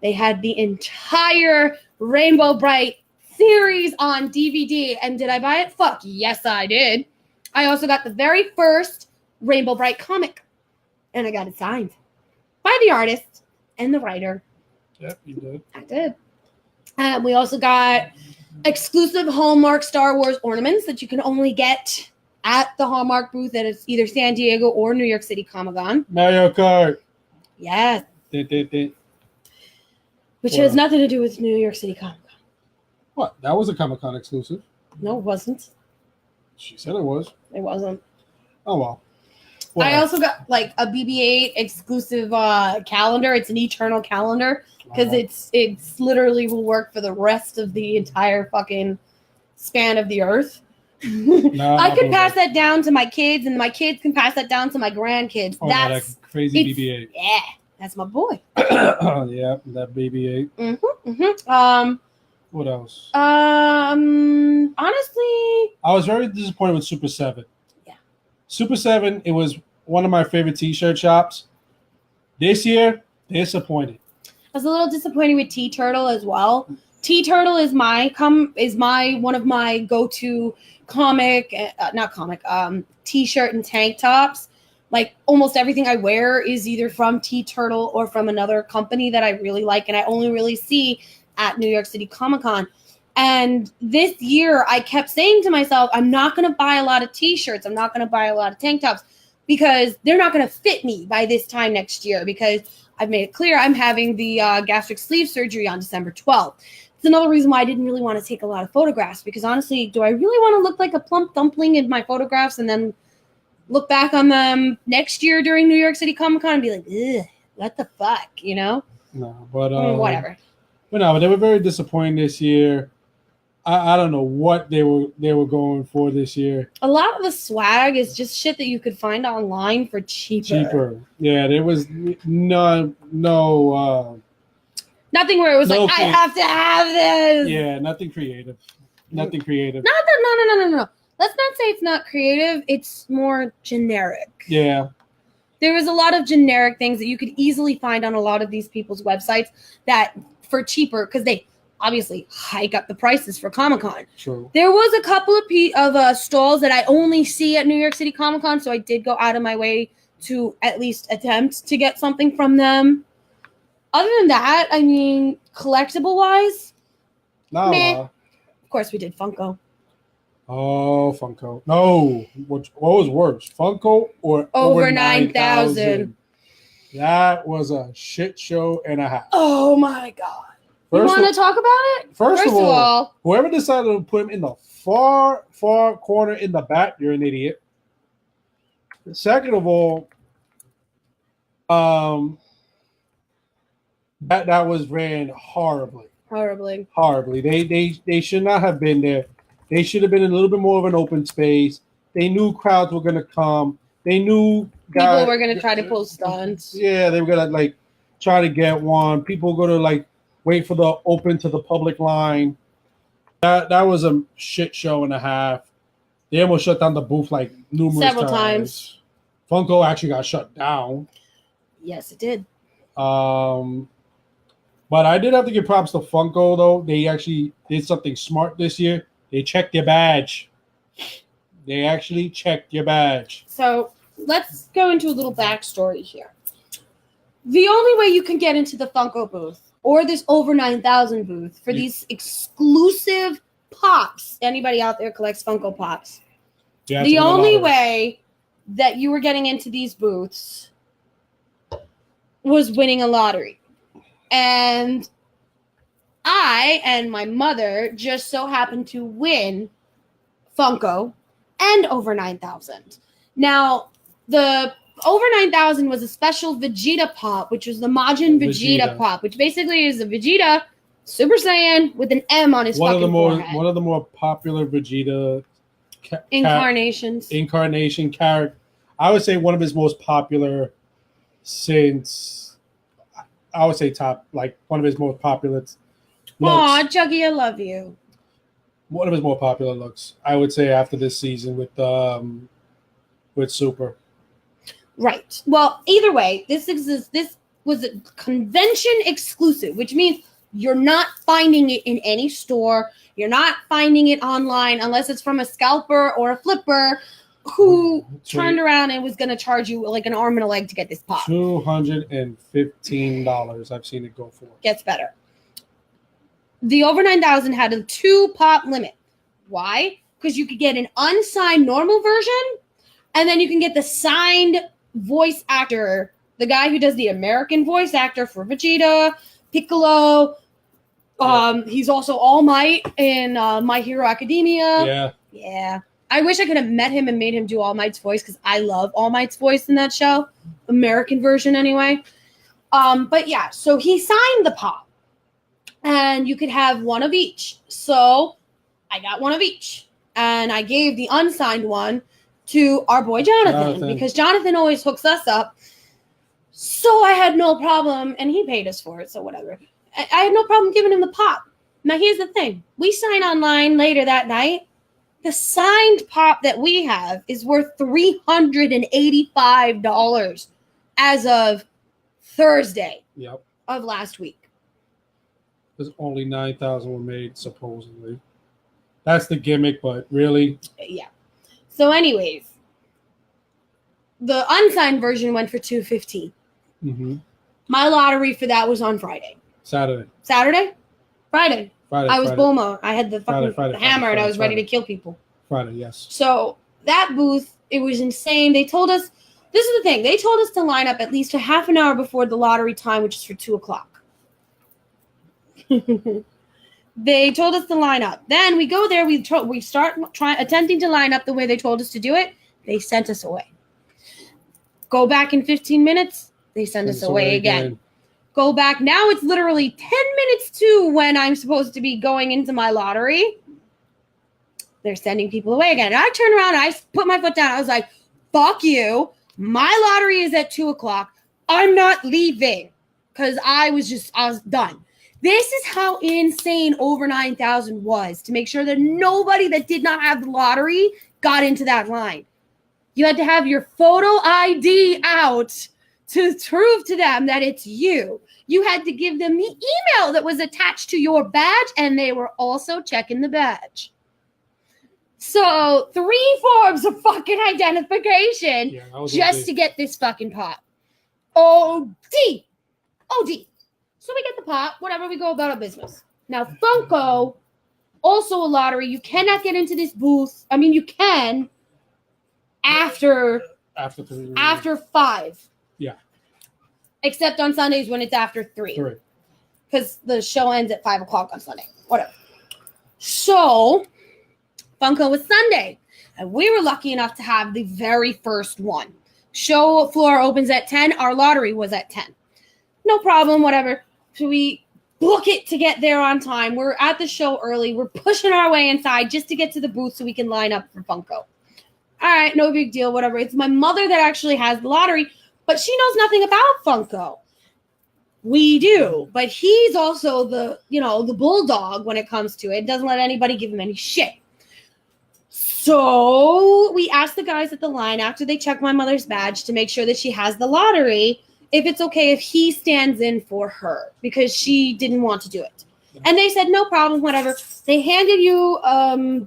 they had the entire Rainbow Bright series on DVD. And did I buy it? Fuck, yes, I did. I also got the very first Rainbow Bright comic, and I got it signed by the artist and the writer. Yep, you did. I did. We also got exclusive Hallmark Star Wars ornaments that you can only get at the Hallmark booth at either San Diego or New York City Comic Con. Mario Kart. Yes. Which has nothing to do with New York City Comic Con. What? That was a Comic Con exclusive. No, it wasn't. She said it was. It wasn't. Oh, well. I also got like a BB-8 exclusive calendar. It's an eternal calendar because it's literally will work for the rest of the entire fucking span of the earth. I could pass that down to my kids, and my kids can pass that down to my grandkids. Oh, that's that crazy BB-8. Yeah, that's my boy. Yeah, that BB-8. What else? Honestly, I was very disappointed with Super 7. Yeah, Super 7. It was one of my favorite T-shirt shops. This year, disappointed. I was a little disappointed with T-Turtle as well. T-Turtle is one of my go-to T-shirt and tank tops. Like almost everything I wear is either from T-Turtle or from another company that I really like, and I only really see at New York City Comic Con. And this year I kept saying to myself, I'm not going to buy a lot of T-shirts. I'm not going to buy a lot of tank tops because they're not going to fit me by this time next year, because I've made it clear I'm having the gastric sleeve surgery on December 12th. It's another reason why I didn't really want to take a lot of photographs, because honestly, do I really want to look like a plump dumpling in my photographs and then look back on them next year during New York City Comic Con and be like, ugh, what the fuck, No, but whatever. But they were very disappointing this year. I don't know what they were going for this year. A lot of the swag is just shit that you could find online for cheaper. Yeah, there was no nothing where it was like, I have to have this. Yeah, nothing creative. Nothing creative. No. Let's not say it's not creative. It's more generic. Yeah. There was a lot of generic things that you could easily find on a lot of these people's websites that for cheaper, because they obviously hike up the prices for Comic-Con. True. There was a couple of stalls that I only see at New York City Comic-Con, so I did go out of my way to at least attempt to get something from them. Other than that, I mean, collectible-wise, meh. Of course, we did Funko. Oh, Funko. No. What was worse? Funko or Over 9,000. That was a shit show and a half. Oh my God. You want to talk about it? First of all, whoever decided to put him in the far corner in the back, you're an idiot. Second of all, that was ran horribly. Horribly. They should not have been there. They should have been in a little bit more of an open space. They knew crowds were gonna come. They knew people were gonna try to pull stunts. Yeah, they were gonna like try to get one. People were gonna like wait for the open to the public line. That was a shit show and a half. They almost shut down the booth like several times. Funko actually got shut down. Yes, it did. But I did have to give props to Funko, though. They actually did something smart this year. They checked your badge. They actually checked your badge. So let's go into a little backstory here. The only way you can get into the Funko booth or this over 9,000 booth for these exclusive pops, anybody out there collects Funko Pops, the only way that you were getting into these booths was winning a lottery. And I and my mother just so happened to win Funko and over 9,000. Now, the over 9,000 was a special Vegeta pop, which was the Majin Vegeta pop, which basically is a Vegeta Super Saiyan with an M on his forehead. One of the more popular Vegeta incarnation character. I would say one of his most popular since. I would say top, like one of his most popular looks. Aw, Juggy, I love you. One of his more popular looks, I would say, after this season with Super. Right. Well, either way, this was a convention exclusive, which means you're not finding it in any store. You're not finding it online unless it's from a scalper or a flipper who turned around and was going to charge you like an arm and a leg to get this pop. $215 I've seen it go for. Gets better. The over 9,000 had a 2 pop limit. Why? Because you could get an unsigned normal version, and then you can get the signed voice actor, the guy who does the American voice actor for Vegeta, Piccolo. He's also All Might in My Hero Academia. Yeah. I wish I could have met him and made him do All Might's voice because I love All Might's voice in that show. American version anyway. But yeah, so he signed the pop. And you could have one of each. So I got one of each. And I gave the unsigned one to our boy Jonathan. Because Jonathan always hooks us up. So I had no problem. And he paid us for it, so whatever. I had no problem giving him the pop. Now here's the thing. We sign online later that night. The signed pop that we have is worth $385 as of Thursday of last week. There's only 9,000 were made, supposedly. That's the gimmick, but really? Yeah. So anyways, the unsigned version went for $215. Mm-hmm. My lottery for that was on Friday. Friday. I was bull mode. I had the fucking hammer and I was ready to kill people. Friday, yes. So that booth, it was insane. They told us, this is the thing, they told us to line up at least a half an hour before the lottery time, which is for 2:00. They told us to line up. Then we go there, we start attempting to line up the way they told us to do it. They sent us away. Go back in 15 minutes, they send us away again. Go back. Now it's literally 10 minutes to when I'm supposed to be going into my lottery. They're sending people away again. And I turn around and I put my foot down. I was like, fuck you. My lottery is at 2:00. I'm not leaving. Because I was done. This is how insane over 9,000 was to make sure that nobody that did not have the lottery got into that line. You had to have your photo ID out to prove to them that it's you. You had to give them the email that was attached to your badge, and they were also checking the badge. So 3 forms of fucking identification just to get this fucking pop. OD. So we get the pop, whatever, we go about our business. Now, Funko Also a lottery. You cannot get into this booth. I mean, you can after 5. Yeah. Except on Sundays when it's after 3. Because the show ends at 5 o'clock on Sunday. Whatever. So, Funko was Sunday. And we were lucky enough to have the very first one. Show floor opens at 10. Our lottery was at 10. No problem, whatever. So we book it to get there on time. We're at the show early. We're pushing our way inside just to get to the booth so we can line up for Funko. All right, no big deal, whatever. It's my mother that actually has the lottery, but she knows nothing about Funko. We do, but he's also the bulldog when it comes to it. Doesn't let anybody give him any shit. So we asked the guys at the line after they check my mother's badge to make sure that she has the lottery, if it's okay if he stands in for her because she didn't want to do it. And they said, no problem, whatever. They handed you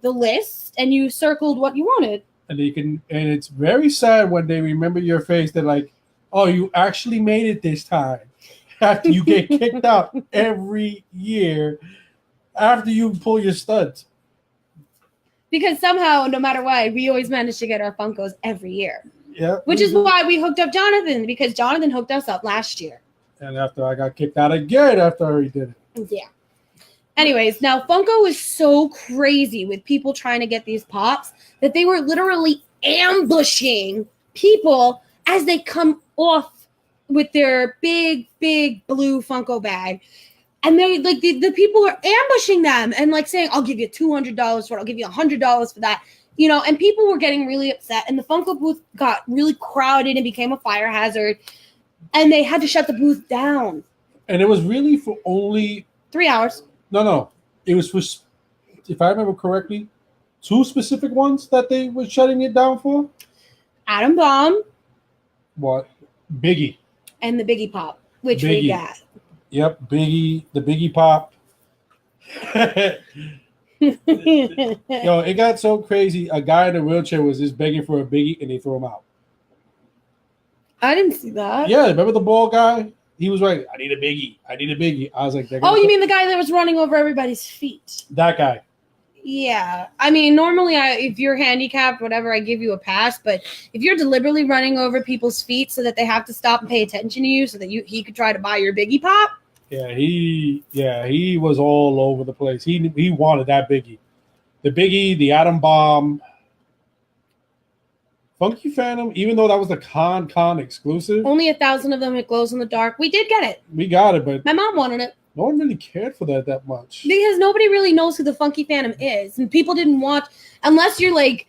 the list and you circled what you wanted. And it's very sad when they remember your face. They're like, oh, you actually made it this time. After you get kicked out every year after you pull your studs. Because somehow, no matter what, we always manage to get our Funkos every year. Yeah. Which is why we hooked up Jonathan, because Jonathan hooked us up last year. And after I got kicked out again after he did it. Yeah. Anyways, now Funko was so crazy with people trying to get these pops that they were literally ambushing people as they come off with their big, big blue Funko bag. And they like the people are ambushing them and like saying, I'll give you $200 for it. I'll give you $100 for that. You know, and people were getting really upset. And the Funko booth got really crowded and became a fire hazard. And they had to shut the booth down. And it was really for only 3 hours. No. It was for, if I remember correctly, 2 specific ones that they were shutting it down for. Atom Bomb. What? Biggie. And the Biggie Pop, which Biggie. we got. Yep, Biggie, the Biggie Pop. Yo, it got so crazy. A guy in a wheelchair was just begging for a Biggie, and they threw him out. I didn't see that. Yeah, remember the bald guy? He was like, I need a Biggie. I need a Biggie. I was like, oh, you mean the guy that was running over everybody's feet? That guy. Yeah. I mean, normally, if you're handicapped, whatever, I give you a pass. But if you're deliberately running over people's feet so that they have to stop and pay attention to you so that he could try to buy your Biggie Pop. Yeah, he was all over the place. He wanted that Biggie. The Biggie, the Atom Bomb, Funky Phantom, even though that was the con exclusive. Only 1,000 of them. It glows in the dark. We did get it. We got it, but my mom wanted it. No one really cared for that much. Because nobody really knows who the Funky Phantom is. And people didn't watch, unless you're like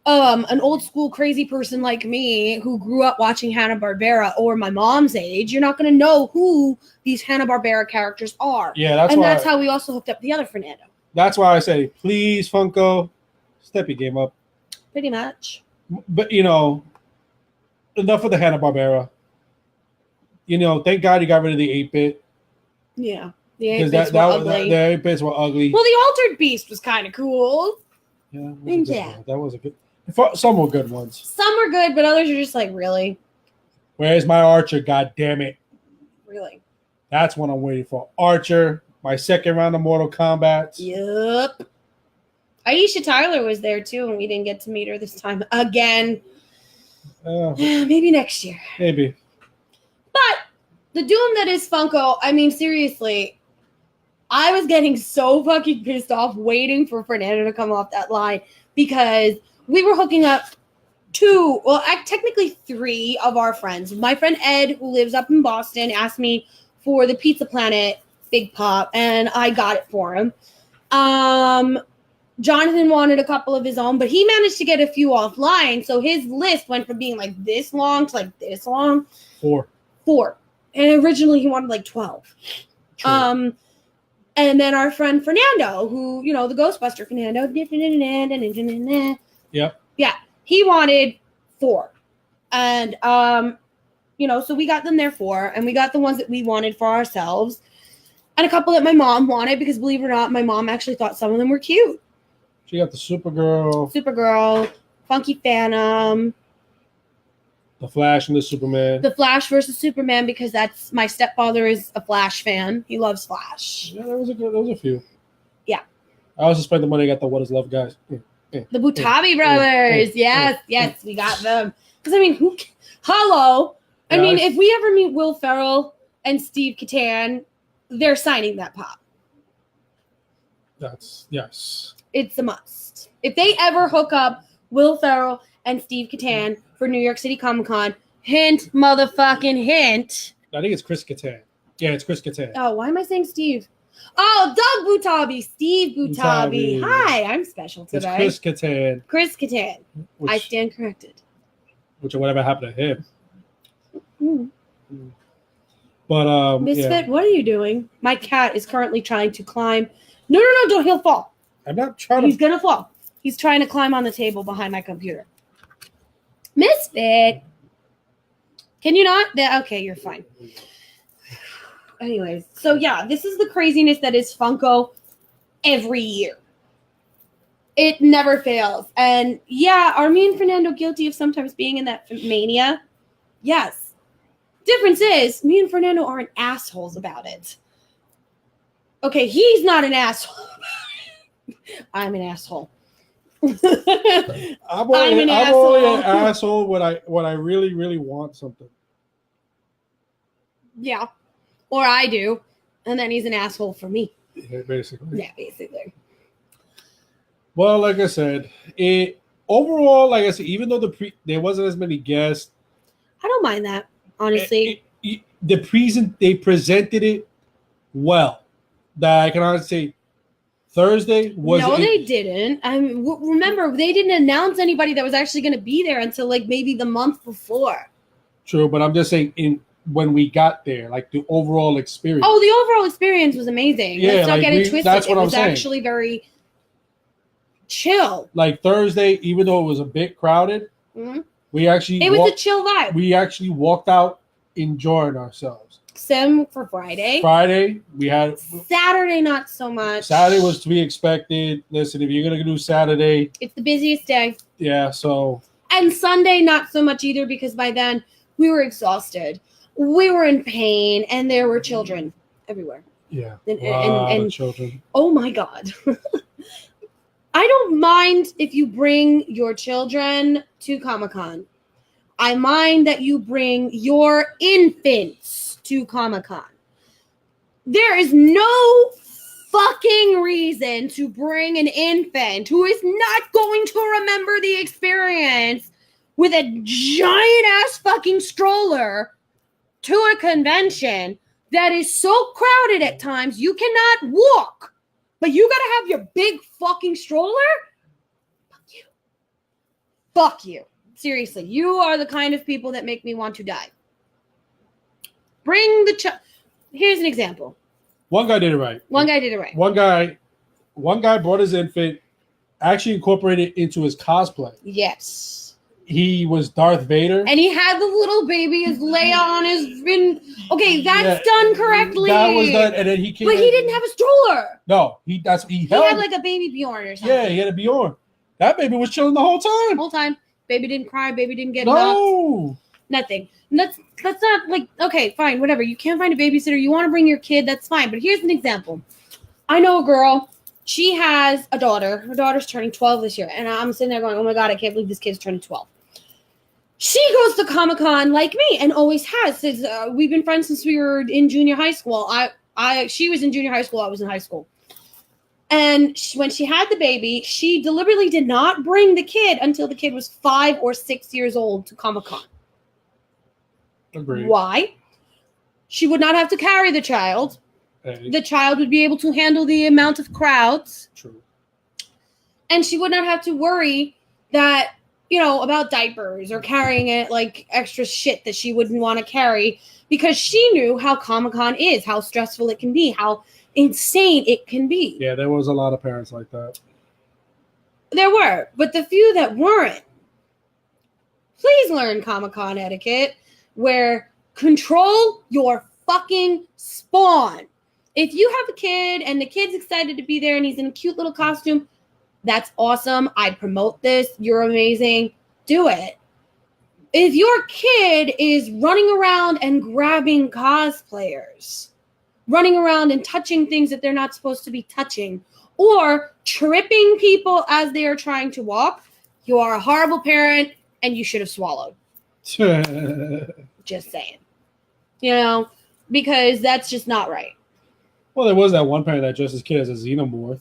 an old school crazy person like me who grew up watching Hanna-Barbera or my mom's age, you're not going to know who these Hanna-Barbera characters are. Yeah, that's how we also hooked up the other Fernando. That's why I say, please, Funko, step your game up. Pretty much. But, enough of the Hanna-Barbera. Thank God you got rid of the 8-bit. Yeah. The 8-bits were ugly. The 8-bits were ugly. Well, the Altered Beast was kind of cool. Yeah. That was a good. Some were good ones. Some were good, but others are just like, really? Where's my Archer? God damn it. Really? That's what I'm waiting for. Archer, my second round of Mortal Kombat. Yep. Aisha Tyler was there too, and we didn't get to meet her this time again. Maybe next year. Maybe. But the doom that is Funko, I mean, seriously, I was getting so fucking pissed off waiting for Fernando to come off that line because we were hooking up technically 3 of our friends. My friend Ed, who lives up in Boston, asked me for the Pizza Planet Big Pop, and I got it for him. Jonathan wanted a couple of his own, but he managed to get a few offline, so his list went from being like this long to like this long. 4. And originally he wanted like 12. True. And then our friend Fernando, who, the Ghostbuster Fernando. Yep. Yeah. He wanted 4. And, so we got them there 4. And we got the ones that we wanted for ourselves. And a couple that my mom wanted because, believe it or not, my mom actually thought some of them were cute. She got the Supergirl, Funky Phantom. The Flash and the Superman. The Flash versus Superman, because that's my stepfather is a Flash fan. He loves Flash. Yeah, there was a few. Yeah. I also spent the money. I got the What Is Love guys. The Butabi brothers. Yes, we got them. Because, I mean, hello. I mean, if we ever meet Will Ferrell and Steve Catan, they're signing that pop. Yes. It's a must. If they ever hook up Will Ferrell and Steve Catan for New York City Comic Con, hint, motherfucking hint. I think it's Chris Catan. Yeah, it's Chris Catan. Oh, why am I saying Steve? Oh, Doug Butabi, Steve Butabi. Hi, I'm special today. It's Chris Catan. Chris Catan. I stand corrected. Which or whatever happened to him. Mm. But Misfit, what are you doing? My cat is currently trying to climb. No, don't. He'll fall. I'm not trying He's gonna fall. He's trying to climb on the table behind my computer. Misfit, can you not? Okay, you're fine. Anyways, so yeah, this is the craziness that is Funko every year. It never fails. And yeah, are me and Fernando guilty of sometimes being in that mania? Yes. Difference is, me and Fernando aren't assholes about it. Okay, he's not an asshole. I'm an asshole. I'm only an asshole when I really, really want something. Yeah. Or I do. And then he's an asshole for me. Yeah, basically. Yeah, basically. Well, like I said, overall, like I said, even though there wasn't as many guests, I don't mind that, honestly. They presented it well. That I can honestly say, Thursday was. No, they didn't. Remember, they didn't announce anybody that was actually going to be there until like maybe the month before. True, but I'm just saying when we got there, like the overall experience. Oh, the overall experience was amazing. Yeah, let's not get it twisted. That's what it I'm was saying. Actually very chill. Like Thursday, even though it was a bit crowded, we actually it was a chill vibe. We actually walked out enjoying ourselves. Same for Friday. Friday, we had Saturday, not so much. Saturday was to be expected. Listen, if you're gonna do Saturday, it's the busiest day. Yeah, so and Sunday, not so much either, because by then we were exhausted, we were in pain, and there were children everywhere. Yeah, and children. Oh my God. I don't mind if you bring your children to Comic-Con. I mind that you bring your infants to Comic-Con. There is no fucking reason to bring an infant who is not going to remember the experience with a giant ass fucking stroller to a convention that is so crowded at times you cannot walk. But you gotta have your big fucking stroller? Fuck you. Fuck you. Seriously, you are the kind of people that make me want to die. Bring the child. Here's an example. One guy did it right. One guy did it right. One guy brought his infant, actually incorporated it into his cosplay. Yes. He was Darth Vader. And he had the little baby as Leia on his... Okay, that's done correctly. That was done, and then he came... But he didn't have a stroller. No, he had like a baby Bjorn or something. Yeah, he had a Bjorn. That baby was chilling the whole time. The whole time. Baby didn't cry. Baby didn't get nuts. Nothing. That's not like... Okay, fine, whatever. You can't find a babysitter. You want to bring your kid, that's fine. But here's an example. I know a girl... She has a daughter. Her daughter's turning 12 this year. And I'm sitting there going, oh my God, I can't believe this kid's turning 12. She goes to Comic-Con like me and always has. Since, we've been friends since we were in junior high school. She was in junior high school. I was in high school. And when she had the baby, she deliberately did not bring the kid until the kid was 5 or 6 years old to Comic-Con. Agreed. Why? She would not have to carry the child. Hey. The child would be able to handle the amount of crowds. True. And she would not have to worry that, about diapers or carrying it like extra shit that she wouldn't want to carry, because she knew how Comic-Con is, how stressful it can be, how insane it can be. Yeah, there was a lot of parents like that. There were, but the few that weren't, please learn Comic-Con etiquette where control your fucking spawn. If you have a kid and the kid's excited to be there and he's in a cute little costume, that's awesome. I promote this. You're amazing. Do it. If your kid is running around and grabbing cosplayers, running around and touching things that they're not supposed to be touching, or tripping people as they are trying to walk, you are a horrible parent and you should have swallowed. Just saying. You know, because that's just not right. Well, there was that one parent that dressed his kid as a xenomorph.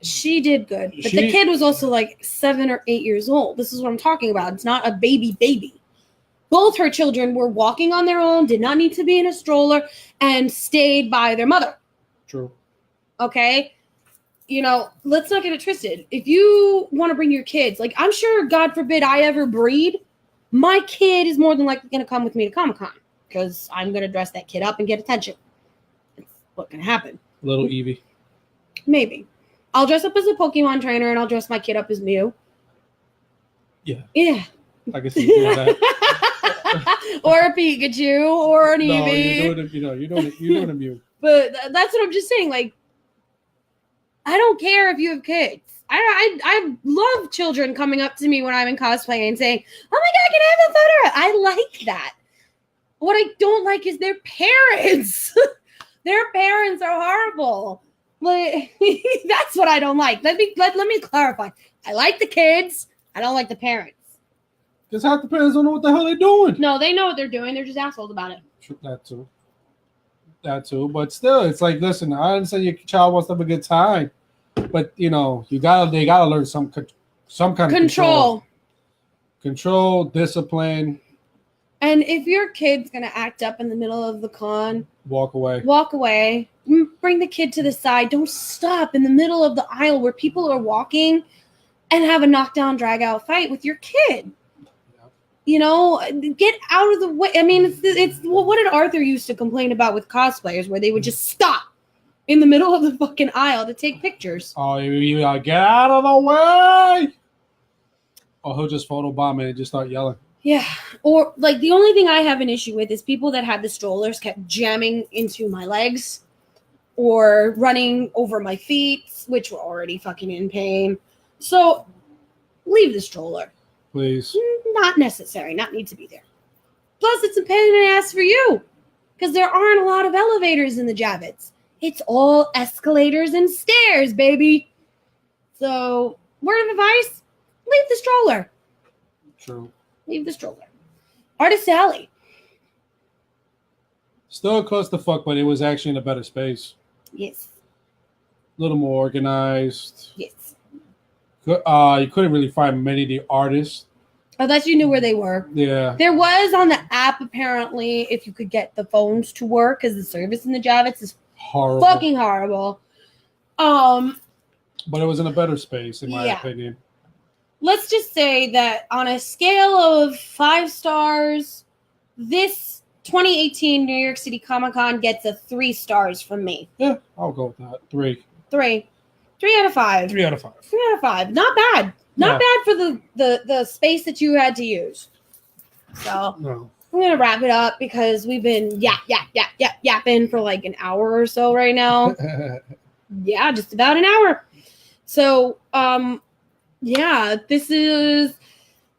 She did good. But the kid was also like 7 or 8 years old. This is what I'm talking about. It's not a baby. Both her children were walking on their own, did not need to be in a stroller, and stayed by their mother. True. Okay? You know, let's not get it twisted. If you want to bring your kids, like I'm sure, God forbid I ever breed, my kid is more than likely going to come with me to Comic-Con because I'm going to dress that kid up and get attention. It's what can happen. Little Eevee. Maybe. I'll dress up as a Pokemon trainer and I'll dress my kid up as Mew. Yeah. Yeah. I guess you do that. Or a Pikachu or an Eevee. No, you're doing a Mew. But that's what I'm just saying. Like, I don't care if you have kids. I love children coming up to me when I'm in cosplay and saying, "Oh my God, can I have a photo?" I like that. What I don't like is their parents. Their parents are horrible. Like, that's what I don't like. Let me clarify. I like the kids. I don't like the parents. Because half the parents don't know what the hell they're doing. No, they know what they're doing. They're just assholes about it. That too. But still, it's like, listen, I understand your child wants to have a good time, but you know, they gotta learn some kind of control, discipline. And if your kid's gonna act up in the middle of the con, walk away. Bring the kid to the side. Don't stop in the middle of the aisle where people are walking and have a knockdown, drag out fight with your kid. You know, get out of the way. I mean, it's what did Arthur used to complain about with cosplayers, where they would just stop in the middle of the fucking aisle to take pictures. Oh, you gotta get out of the way! Or he'll just photobomb it and just start yelling. Yeah, or like the only thing I have an issue with is people that had the strollers kept jamming into my legs or running over my feet, which were already fucking in pain. So leave the stroller. Please. Not necessary, not need to be there. Plus, it's a pain in the ass for you because there aren't a lot of elevators in the Javits. It's all escalators and stairs, baby. So, word of advice, leave the stroller. True. Leave the stroller. Artist Alley. Still a clusterfuck, but it was actually in a better space. Yes. A little more organized. Yes. You couldn't really find many of the artists. Unless you knew where they were. Yeah. There was on the app, apparently, if you could get the phones to work, because the service in the Javits is horrible. Fucking horrible. But it was in a better space, in my opinion. Let's just say that on a scale of 5 stars, this 2018 New York City Comic-Con gets a 3 stars from me. Yeah, I'll go with that. 3. 3 out of 5. 3 out of 5. 3 out of 5. Not bad. Not bad for the space that you had to use. So no. I'm gonna wrap it up because we've been yapping for like an hour or so right now. Yeah, just about an hour. So this is.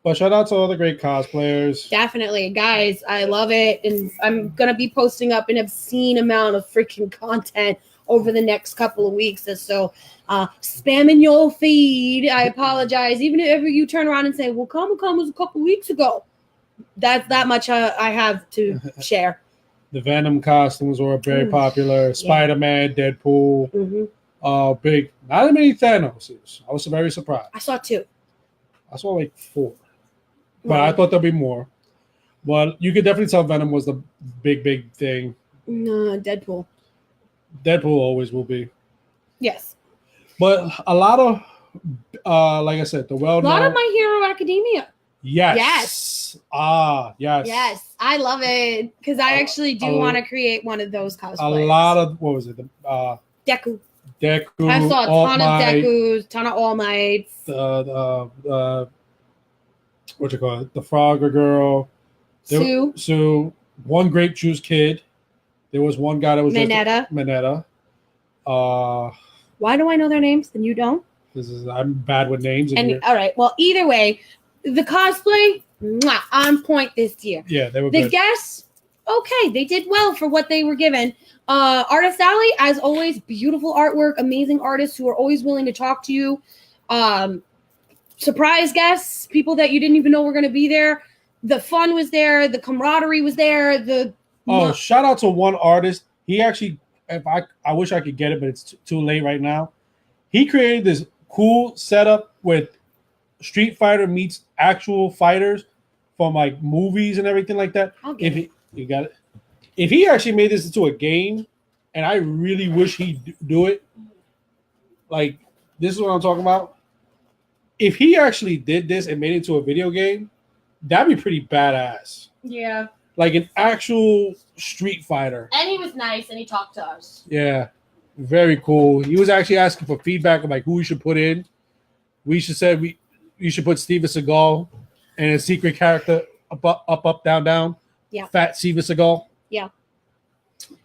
But shout out to all the great cosplayers. Definitely, guys. I love it, and I'm gonna be posting up an obscene amount of freaking content over the next couple of weeks or so. Spamming your feed. I apologize. Even if you turn around and say, well, Comic-Con was a couple weeks ago. That's that much I have to share. The Venom costumes were very popular. Spider-Man, Deadpool. Mm-hmm. Big. Not that many Thanos. I was very surprised. I saw 2. I saw like 4. But I thought there'd be more. But you could definitely tell Venom was the big thing. No, Deadpool. Deadpool always will be. Yes. But a lot of, like I said, the well-known. A lot of My Hero Academia. Yes. Yes. Yes. Yes. I love it because I actually do want to create one of those cosplays. A lot of, what was it? Deku. I saw a ton of Dekus, ton of All Mights. What you call it? The Frogger Girl. Sue. One grape juice kid. There was one guy that was Mineta. Why do I know their names and you don't? I'm bad with names. And all right. Well, either way, the cosplay on point this year. Yeah, they were the good. guests okay. They did well for what they were given. Artist Alley, as always, beautiful artwork, amazing artists who are always willing to talk to you. Surprise guests, people that you didn't even know were going to be there. The fun was there. The camaraderie was there. Shout out to one artist. He actually, I wish I could get it, but it's too late right now. He created this cool setup with Street Fighter meets actual fighters from like movies and everything like that. You got it. If he actually made this into a game, and I really wish he'd do it, like this is what I'm talking about. If he actually did this and made it into a video game, that'd be pretty badass. Yeah. Like an actual Street Fighter. And he was nice and he talked to us. Yeah. Very cool. He was actually asking for feedback of like who we should put in. We should say you should put Steven Seagal and a secret character up, down, down. Yeah. Fat Steven Seagal. Yeah.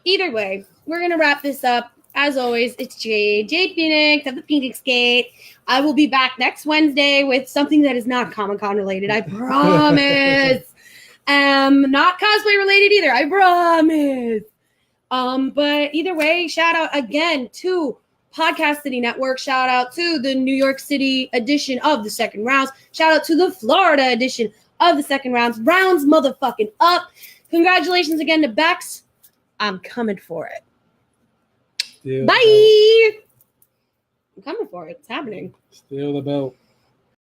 Either way, we're gonna wrap this up. As always, it's Jade Feinics of the Feinics Gate. I will be back next Wednesday with something that is not Comic-Con related. I promise. Not cosplay related either. I promise. But either way, shout out again to Podcast City Network. Shout out to the New York City edition of the second rounds. Shout out to the Florida edition of the second rounds. Rounds motherfucking up. Congratulations again to Bex. I'm coming for it. Bye. I'm coming for it. It's happening. Steal the belt.